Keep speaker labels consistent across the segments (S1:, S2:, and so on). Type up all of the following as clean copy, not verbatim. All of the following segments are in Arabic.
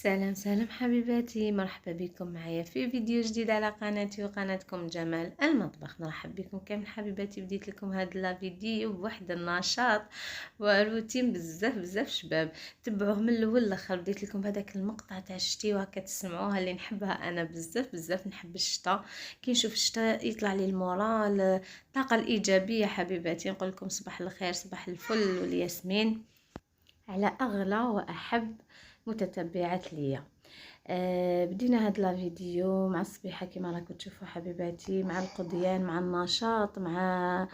S1: سلام سلام حبيباتي، مرحبا بكم معايا في فيديو جديد على قناتي وقناتكم جمال المطبخ. نرحب بكم كامل حبيباتي. بديت لكم هذا الفيديو بواحد النشاط وروتين بزاف شباب، تبعوه من الاول للاخر. بديت لكم هذاك المقطع تاع الشتي وهكا تسمعوها اللي نحبها انا بزاف نحب الشتاء. كي نشوف الشتاء يطلع لي المورال، الطاقه الايجابيه حبيباتي. نقول لكم صباح الخير، صباح الفل والياسمين على اغلى واحب متتبعات ليا. بدينا هاد لا فيديو مع الصبيحه كما راكم تشوفوا حبيباتي، مع القضيان، مع النشاط، مع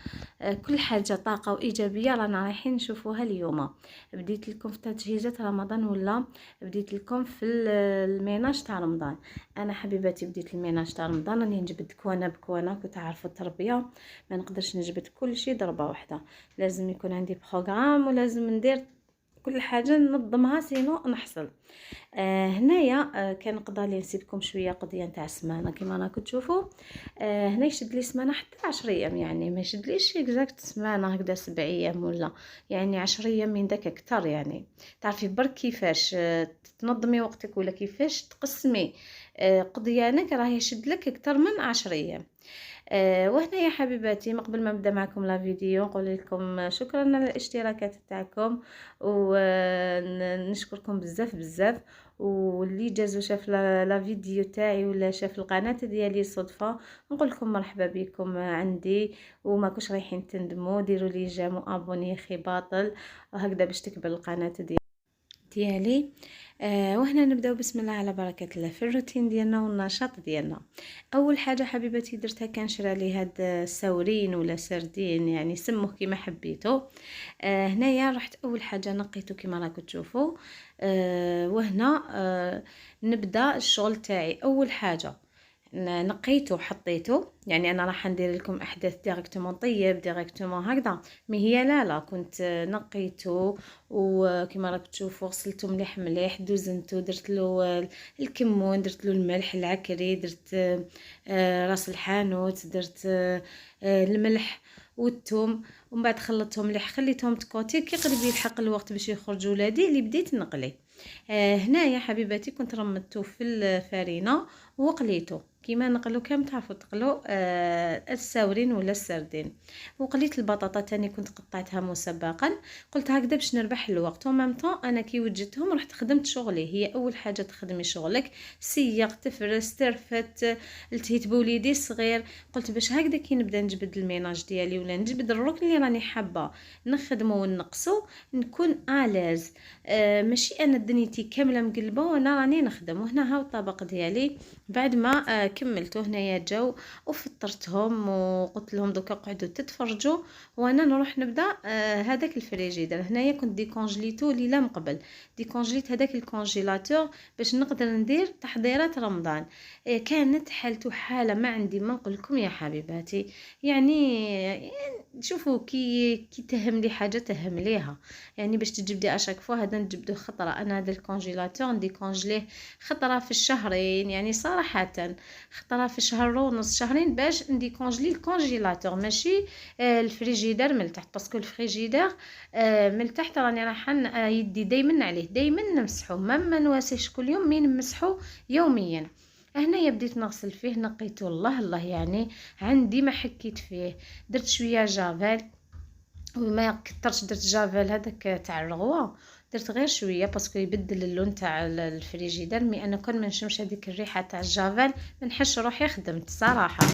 S1: كل حاجه طاقه وايجابيه رانا رايحين نشوفوها اليوم. بديت لكم في تجهيزات رمضان، ولا بديت لكم في الميناج تاع رمضان. انا حبيباتي بديت الميناج تاع رمضان، راني نجبد كوانا بكوانا. كنت عارفه التربيه ما نقدرش نجبد كل شيء ضربه واحده، لازم يكون عندي بروغرام ولازم ندير كل حاجه ننظمها سينو نحصل. هنايا كان قضى لي نسيبكم شويه قضيه نتاع السمانه كما راكم تشوفوا. هنا يشد لي سمانه حتى 10 ايام، يعني ما يشدليش اكزاكت سمانه هكذا 7 ايام ولا يعني 10 ايام من داك اكثر. يعني تعرفي برك كيفاش تنظمي وقتك ولا كيفاش تقسمي قضيانك، راه يشد لك اكثر من 10 ايام. وهنا يا حبيباتي، ما قبل ما نبدا معكم لا فيديو نقول لكم شكرا على الاشتراكات تاعكم، ونشكركم بزاف. واللي جاز وشاف لا فيديو تاعي ولا شاف القناه ديالي صدفه، نقول لكم مرحبا بكم عندي، وما كوش رايحين تندموا. ديروا لي جيم وابوني خي باطل هكذا باش تكبر القناه ديالي. وهنا نبداو بسم الله على بركه الله في الروتين ديالنا والنشاط ديالنا. اول حاجه حبيبتي درتها كان شرا لي هاد السورين ولا سردين، يعني سموه كيما حبيتو. هنايا رحت اول حاجه نقيته كيما راكم تشوفوا. وهنا نبدا الشغل تاعي. اول حاجه نقيته وحطيته، يعني انا راح ندير لكم احداث ديريكتومون طيب ديريكتومون هكذا، مي هي لا كنت نقيته وكما راك تشوفوا غسلته مليح دوزنته، درت له الكمون، درت له الملح العكري، درت راس الحانوت، درت الملح والثوم، ومن بعد خلطتهم مليح خليتهم تكوتي. كي قريب يلحق الوقت باش يخرجوا ولادي اللي بديت نقلي. هنايا حبيباتي كنت رمدته في الفرينه وقليته كيما نقلو كامل. تعرفوا تقلو الساورين ولا السردين. وقليت البطاطا تاني كنت قطعتها مسبقا، قلت هكذا باش نربح الوقت. ومام طون انا كي وجدتهم رحت خدمت شغلي. هي اول حاجه تخدمي شغلك، سيق تفرس ترفت، التهيت بوليدي الصغير. قلت باش هكذا كي نبدا نجبد الميناج ديالي ولا نجبد الركن اللي راني حابه نخدمه ونقصو، نكون الاز. ماشي انا دنيتي كامله مقلبه وانا راني نخدم. وهنا هاو الطبق ديالي بعد ما كملته. هنايا جاو وفطرتهم وقلت لهم دوكا قعدوا تتفرجوا وانا نروح نبدا هذاك الفريجيدر. هنايا كنت ديكونجليتو ليله من قبل، ديكونجليت هذاك الكونجيلاتور باش نقدر ندير تحضيرات رمضان. كانت حالته حاله ما عندي ما نقول لكم يا حبيباتي. يعني شوفوا كي تهم لي حاجه تهم ليها، يعني باش تجبدي اشاك فوا هذا نجبدو خطره. انا هذا الكونجيلاتور ندي كونجليه خطره في الشهرين، يعني صراحه خطره في شهر ونص شهرين باش ندي كونجلي الكونجيلاتور، ماشي الفريجيدر من تحت. باسكو الفريجيدر من تحت راني رايحه يدي دائما عليه، دائما نمسحه، ما نواسيش كل يوم مين نمسحه يوميا. هنايا بديت نغسل فيه، نقيته الله يعني عندي ما حكيت فيه. درت شويه جافيل وما كترش، درت جافيل هذاك تاع الرغوه، درت غير شويه باسكو يبدل اللون تاع الفريجيدر. مي انا كون ما نشمش هذيك الريحه تاع الجافيل ما نحش روحي خدمت صراحه.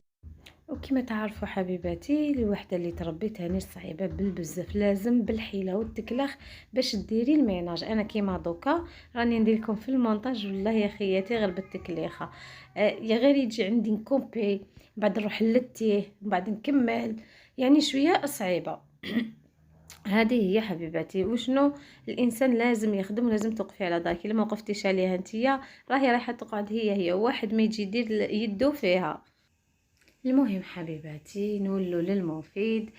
S1: وكما تعرفوا حبيباتي، الوحده اللي تربيت هاني صعيبه بالبزاف، لازم بالحيله والتكلخ باش ديري الميناج. انا كيما دوكا راني ندير لكم في المونتاج والله يا خياتي غير بالتكليخه. يا غير يجي عندي نكوبي بعد نروح للتيه بعد نكمل، يعني شويه صعيبه. هذه هي حبيباتي. وشنو الانسان لازم يخدم ولازم توقفي على دارك. الا ما وقفتيش عليها نتيا راهي رايحه تقعد هي واحد ما يجي يدير يدو فيها. المهم حبيباتي نولو للمفيد.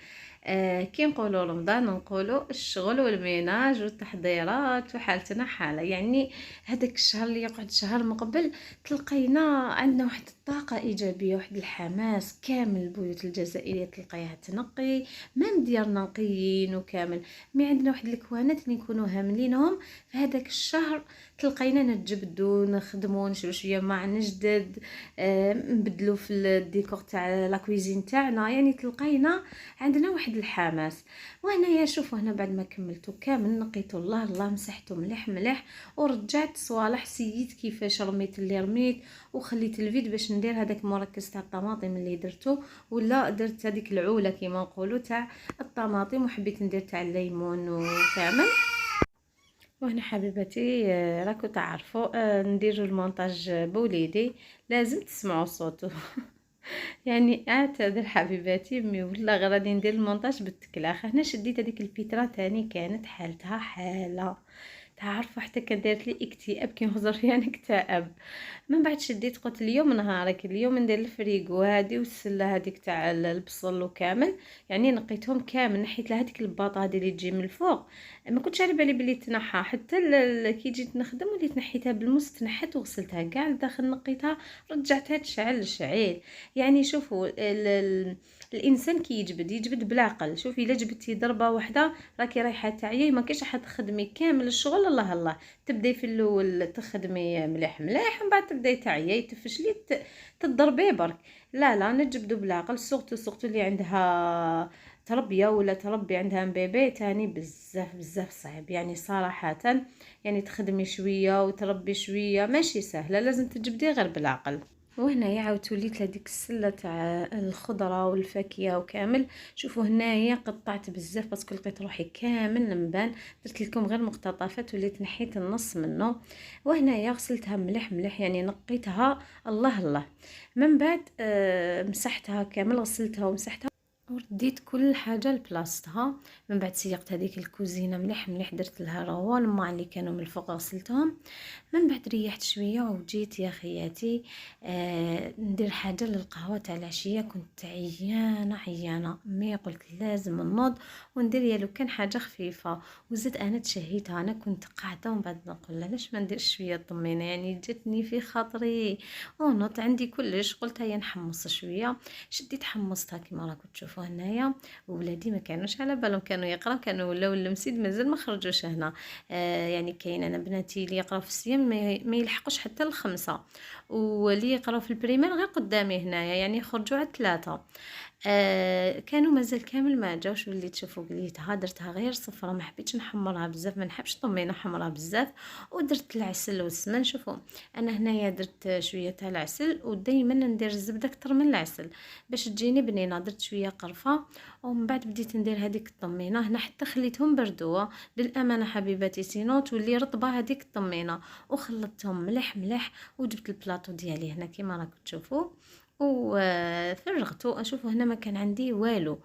S1: كي نقولوا رمضان نقولوا الشغل والميناج والتحضيرات وحالتنا حاله، يعني هذاك الشهر اللي يقعد شهر مقبل تلقينا عندنا واحد الطاقه ايجابيه، واحد الحماس كامل. البيوت الجزائريه تلقايها تنقي، مام ديارنا نقيين وكامل، مي عندنا واحد الكوانات اللي نكونوا هاملينهم في هذاك الشهر تلقينا نتجبدوا نخدموا نشرو شويه مع نجدد، نبدلوا في الديكور تاع لا كويزين تاعنا، يعني تلقينا عندنا واحد الحماس. وهنايا شوفوا هنا بعد ما كملتو كامل نقيتو الله مسحتو مليح مليح ورجعت صوالح سييت كيفاش رميت اللي رميت، وخليت الفيد باش ندير هذاك المركز تاع الطماطم اللي درتو، ولا درت هذيك العوله كيما نقولوا تاع الطماطم، وحبيت ندير تاع الليمون وكامل. وهنا حبيباتي راكو تعرفوا نديروا المونتاج بوليدي، لازم تسمعوا صوته. يعني اعتذر حبيباتي، مي والله غير غادي ندير المونتاج بالتكلاخ. هنا شديت هذيك البيترا تاني كانت حالتها حاله، تعرفوا حتى كان دارت لي اكتئاب كي نهضر فيها نكتئب. من بعد شديت قلت اليوم نهارك، اليوم ندير الفريغو هادي والسله هذيك تاع البصل وكامل، يعني نقيتهم كامل، نحيت لها هذيك الباطه هذه اللي تجي من الفوق، ما كنتش على بالي بلي تنحى، حتى كي جيت نخدم وليت نحيتها بالمس تنحت وغسلتها كاع لداخل، نقيتها رجعتها تشعل شعيل. يعني شوفوا الانسان كي يجبد بالعقل. شوفي الا جبتي ضربه واحده راكي رايحه تعيي، ما كاينش راح تخدمي كامل الشغل الله تبداي في الاول تخدمي مليح مليح، من بعد تبداي تعيي تفشلي تضربي برك. لا نجبدوا بالعقل، سورتو اللي عندها تربيه ولا تربي عندها بيبي تاني بزاف صعب، يعني صراحه يعني تخدمي شويه وتربي شويه ماشي سهله، لازم تجبدي غير بالعقل. وهنايا عاودت وليت لهاديك السله تاع الخضره والفاكهه وكامل. شوفوا هنايا قطعت بزاف باسكو لقيت روحي كامل نبان، درت لكم غير مقتطفات وليت نحيت النص منه. وهنايا غسلتها مليح مليح، يعني نقيتها الله. من بعد مسحتها كامل، غسلتها ومسحتها ورديت كل حاجه لبلاصتها. من بعد سيقت هذيك الكوزينه مليح مليح، درت لها روان مع اللي كانوا من الفوق غسلتهم. من بعد ريحت شويه وجيت يا خياتي ندير حاجه للقهوه تاع العشيه. كنت عيانه مي قلت لازم نوض وندير يالو كان حاجه خفيفه. وزيد انا تشهيتها، انا كنت قاعده ومن بعد نقول علاش ما نديرش شويه طمينه، يعني جاتني في خاطري ونوض عندي كلش، قلت هيا نحمص شويه. شديت حمصتها كما راكم تشوفوا هنايا. وولادي ما كانوش على بالهم، كانوا يقراو، كانوا ولاو المسيد مازال ما خرجوش هنا. يعني كاين انا بناتي اللي يقراو في الصيام ما يلحقوش حتى الخمسة، واللي يقراو في البريمير غير قدامي هنايا، يعني يخرجوا على 3. كانوا مازال كامل ما جاوش. واللي تشوفوا قليتها درتها غير صفرة، ما حبيتش نحمرها بزاف، ما نحبش طمينه حمرها بزاف. ودرت العسل والسمن. شوفوا انا هنايا درت شويه تاع العسل، ودائما ندير الزبده اكثر من العسل باش تجيني بنينه. درت شويه قرفه ومن بعد بديت ندير هذيك الطمينه هنا، حتى خليتهم بردوا للامانه حبيباتي سينو تولي رطبه هذيك الطمينه. وخلطتهم مليح مليح وجبت البلاطو ديالي هنا كيما راكم تشوفوا وفرغته. اشوفوا هنا ما كان عندي والو،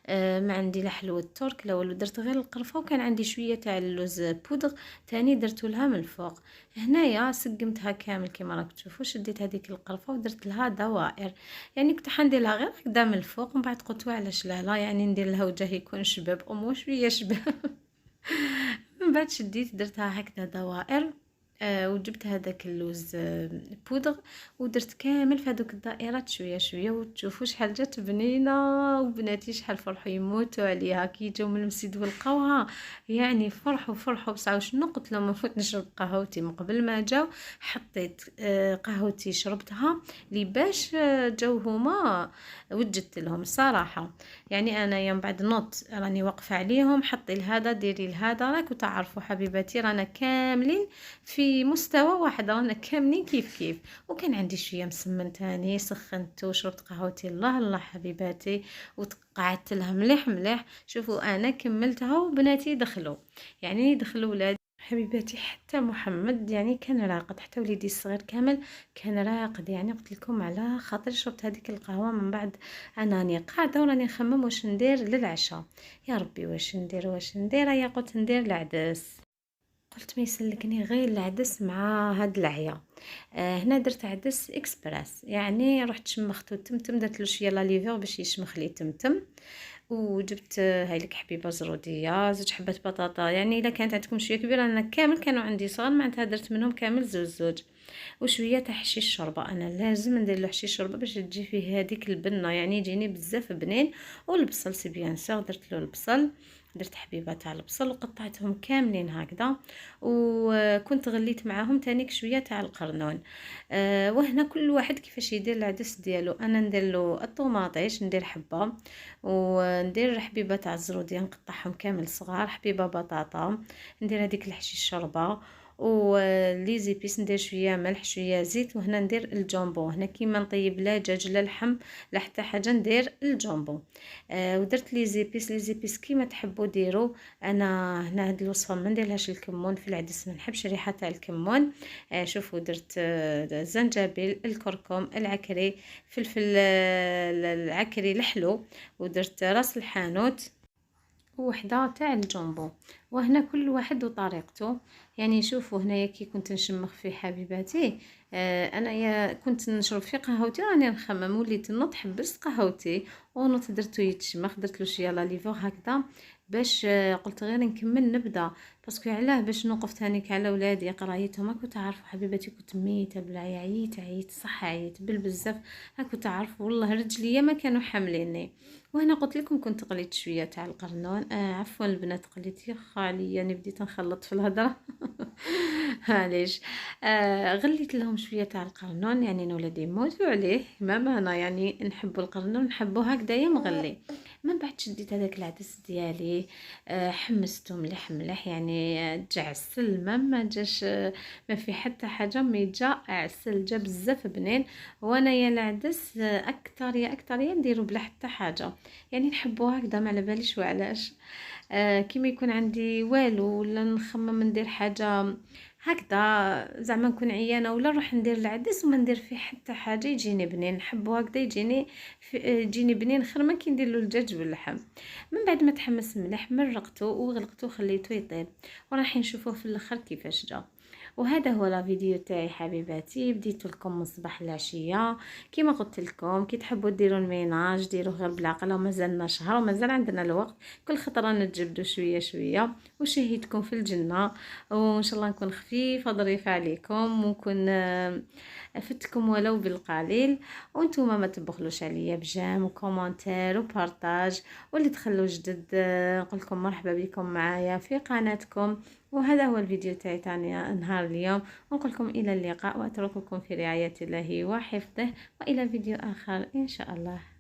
S1: ما عندي لا حلوه الترك لا والو، درت غير القرفه، وكان عندي شويه تاع اللوز بودغ تاني درته لها من الفوق. هنايا سقمتها كامل كما راكم تشوفوا. شديت هذيك القرفه ودرت لها دوائر، يعني كنت حندير لها غير هكذا من الفوق، من بعد قلت علاش لا يعني ندير لها وجه يكون شباب مو شويه شباب. من بعد شديت درتها هكذا دوائر. وجبت هذاك اللوز بودغ ودرت كامل في هذوك الدائرات شويه شويه، وتشوفوا شحال جات بنينه. وبناتي شحال فرحوا يموتوا عليها كي جاو من المسجد ولقاوها، يعني فرحوا بصح شنو قلت لهم نفوت نشرب قهوتي. من قبل ما جاو حطيت قهوتي شربتها لي باش جاو هما وجدت لهم الصراحه. يعني انا يوم بعد نوت راني واقفه عليهم، حطي لهذا ديري لهذا، راكم تعرفوا حبيباتي رانا كاملين في مستوى واحد، رانا كاملين كيف. وكان عندي شويه مسمن تاني سخنت وشربت قهوتي الله حبيباتي، وقعدت لها مليح مليح. شوفوا انا كملتها وبناتي دخلوا، يعني دخلوا ولادي حبيباتي، حتى محمد يعني كان راقد، حتى وليدي الصغير كامل كان راقد. يعني قلت لكم على خاطر شربت هذيك القهوه. من بعد اناني قاعده وراني نخمم واش ندير للعشاء. يا ربي واش ندير يا قلت ندير العدس. قلت ما يسلكني غير العدس مع هاد العيا. هنا درت عدس اكسبريس، يعني رحت شمخته التمتم، درت له شويه لا ليفور باش يشمخ لي تمتم. وجبت هاي لك حبيبه زروديه، زوج حبات بطاطا، يعني الا كانت عندكم شويه كبيره، انا كامل كانوا عندي صغار معناتها درت منهم كامل زوج زوج. وشويه تاع حشيش الشوربه، انا لازم ندير له حشيش الشوربه باش تجي فيه هذيك البنه، يعني يجيني بزاف بنين. والبصل سي بيان سور درت له البصل، درت حبيبه تاع البصل وقطعتهم كاملين هكذا. وكنت غليت معاهم تانيك شويه تاع القرنون. وهنا كل واحد كيفاش يدير العدس ديالو. انا ندير له الطوماطيش، ندير حبه، وندير حبيبه تاع الزروديه نقطعهم كامل صغار، حبيبه بطاطا، ندير هذيك الحشيش الشوربه ولي زيبيس، ندير شويه ملح شويه زيت. وهنا ندير الجامبو، هنا كيما نطيب لا دجاج لا لحم لا حتى حاجه ندير الجامبو. ودرت لي زيبيس، لي زيبيس كيما تحبوا ديروا. انا هنا هاد الوصفه ما نديرلهاش الكمون في العدس، ما نحبش ريحه تاع الكمون. شوفوا درت الزنجبيل، الكركم، العكري، فلفل العكري الحلو، ودرت راس الحانوت وحده تاع الجامبو. وهنا كل واحد وطريقته. يعني شوفوا هنايا كي كنت نشمخ في حبيباتي، انا يا كنت نشرب في قهوتي راني نخمم، وليت نوض حبست قهوتي ونوض درتو يتشمخ، درت له شويه لا ليفور هكذا باش قلت غير نكمل نبدا. باسكو علاه باش نوقف تانيك على ولادي قرايتهم. هاكو تعرفوا حبيباتي كنت ميته بالعيا، عييت صح، عييت بالبزاف. هاكو تعرفوا والله رجليا ما كانوا حامليني. وهنا قلت لكم كنت قليت شويه تاع القرنون. عفوا البنات قليت يا خالي، يعني بديت نخلط في الهضره. معليش. غليت لهم شويه تاع القرنون، يعني ولادي يموتوا عليه ما انا يعني نحبوا القرنون، نحبوا هكذايا مغلي. من بعد شديت هذاك العدس ديالي، حمسته مليح مليح، يعني تعسل ما جاش، ما في حتى حاجه مي جا عسل، جا بزاف بنين. وانا يا العدس اكثر يا اكثر يا نديرو بلا حتى حاجه، يعني نحبو هكذا ما على باليش وعلاش. كيما يكون عندي والو ولا نخمم ندير حاجه هكذا، زعما نكون عيانه ولا نروح ندير العدس وما ندير فيه حتى حاجه، يجيني بنين، نحبو هكذا يجيني يجيني بنين خير ما كي ندير له الدجاج باللحم. من بعد ما تحمس مليح مرقته وغلقته وخليته يطيب، وراح نشوفوه في الاخر كيفاش جا. وهذا هو لا فيديو تاعي حبيباتي، بديت لكم من الصباح العشيه. كيما قلت لكم كي تحبوا ديروا الميناج ديروه غير بالعقل، ومازالنا شهر ومازال عندنا الوقت، كل خطره نتجبدوا شويه شويه. وشهيتكم في الجنه، وان شاء الله نكون خفيفه ظريفه عليكم، ونكون افدتكم ولو بالقليل. وانتم ما تبخلوش عليا بجام وكومنتير وبارطاج، واللي تخلوا جدد نقول لكم مرحبا بكم معايا في قناتكم. وهذا هو الفيديو تاعي تاني نهار اليوم، ونقول لكم الى اللقاء، واترككم في رعايه الله وحفظه، والى فيديو اخر ان شاء الله.